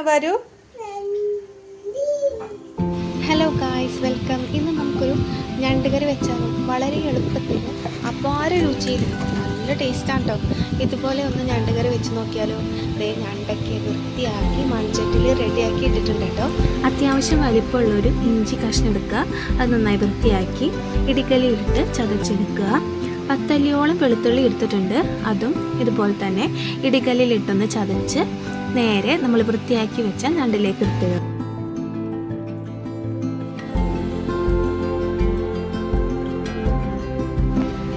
വരൂ. Hello guys, welcome. ഇന്ന് നമുക്കൊരു ഞണ്ടുകറി വെച്ചാലോ. വളരെ എളുപ്പത്തിൽ അപാര രുചിയിൽ നല്ല ടേസ്റ്റാണ് കേട്ടോ. ഇതുപോലെ ഒന്ന് ഞണ്ടുകറി വെച്ച് നോക്കിയാലോ. ഞണ്ടൊക്കെ വൃത്തിയാക്കി മൺചട്ടിയിൽ റെഡിയാക്കി ഇട്ടിട്ടുണ്ട് കേട്ടോ. അത്യാവശ്യം വലിപ്പമുള്ളൊരു ഇഞ്ചി കഷ്ണം എടുക്കുക. അത് നന്നായി വൃത്തിയാക്കി ഇടിക്കലിയിലിട്ട് ചതച്ചെടുക്കുക. 10 അല്ലിയോളം വെളുത്തുള്ളി എടുത്തിട്ടുണ്ട്. അതും ഇതുപോലെ തന്നെ ഇടിക്കലിലിട്ടൊന്ന് ചതച്ച് നേരെ നമ്മൾ വൃത്തിയാക്കി വെച്ച ഞണ്ടിലേക്ക് ഇടുക.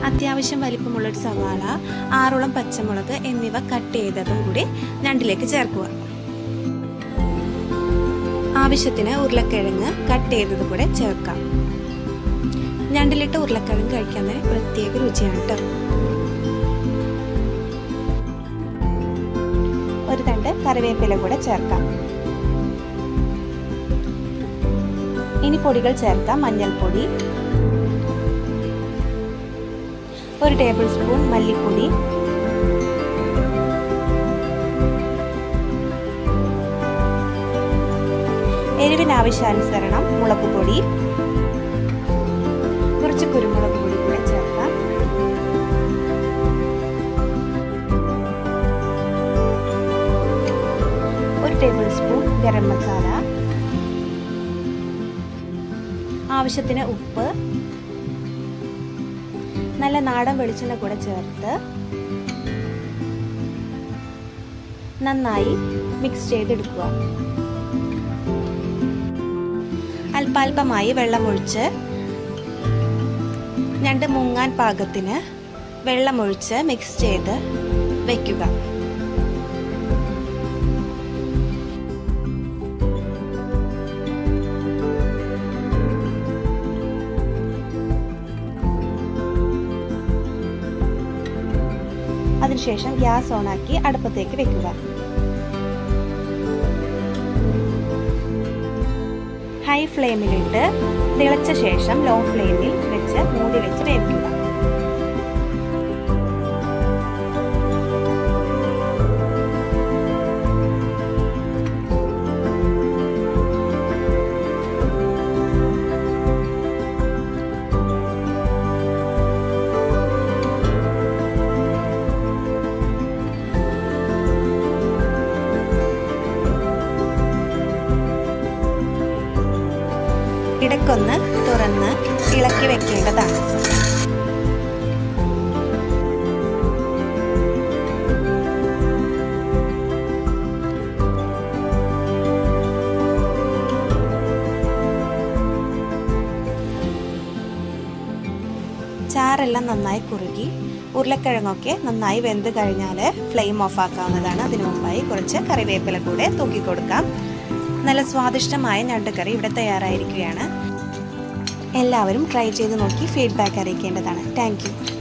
അത്യാവശ്യം വലിപ്പമുള്ളൊരു സവാള, 6 പച്ചമുളക് എന്നിവ കട്ട് ചെയ്തതും കൂടി ഞണ്ടിലേക്ക് ചേർക്കുക. ആവശ്യത്തിന് ഉരുളക്കിഴങ്ങ് കട്ട് ചെയ്തത് കൂടെ ചേർക്കാം. ഞണ്ടിലിട്ട് ഉരുളക്കിഴങ്ങ് കഴിക്കാൻ പ്രത്യേക രുചിയാണ് കേട്ടോ. ഒരു തണ്ട് കറിവേപ്പില കൂടെ ചേർക്കാം. ഇനി പൊടികൾ ചേർക്കാം. മഞ്ഞൾപ്പൊടി, 1 ടേബിൾ സ്പൂൺ മല്ലിപ്പൊടി, എരിവിനാവശ്യാനുസരണം മുളക് പൊടി, കുറച്ച് കുരുമുളക് പൊടി കൂടെ ചേർക്കാം. ഒരു ടേബിൾ സ്പൂൺ ഗരം മസാല, ആവശ്യത്തിന് ഉപ്പ്, നല്ല നാടൻ വെളിച്ചെണ്ണ കൂടെ ചേർത്ത് നന്നായി മിക്സ് ചെയ്തെടുക്കുക. അല്പാൽപമായി വെള്ളമൊഴിച്ച് ഞണ്ട് മുങ്ങാൻ പാകത്തിന് വെള്ളമൊഴിച്ച് മിക്സ് ചെയ്ത് വയ്ക്കുക. അതിനുശേഷം ഗ്യാസ് ഓണാക്കി അടുപ്പത്തേക്ക് വെക്കുക. ഹൈ ഫ്ലെയിമിലിട്ട് തിളച്ച ശേഷം ലോ ഫ്ലെയിമിൽ വെച്ച് മൂടി വെച്ച് വേവിക്കുക. ഇടയ്ക്കൊന്ന് തുറന്ന് ഇളക്കി വെക്കേണ്ടതാണ്. ചാറെല്ലാം നന്നായി കുറുകി ഉരുളക്കിഴങ്ങൊക്കെ നന്നായി വെന്ത് കഴിഞ്ഞാൽ ഫ്ലെയിം ഓഫ് ആക്കാവുന്നതാണ്. അതിനു മുമ്പായി കുറച്ച് കറിവേപ്പില കൂടെ തൂക്കി കൊടുക്കാം. നല്ല സ്വാദിഷ്ടമായ ഞണ്ടുകറി ഇവിടെ തയ്യാറായിരിക്കുകയാണ്. എല്ലാവരും ട്രൈ ചെയ്ത് നോക്കി ഫീഡ്ബാക്ക് അറിയിക്കേണ്ടതാണ്. Thank you.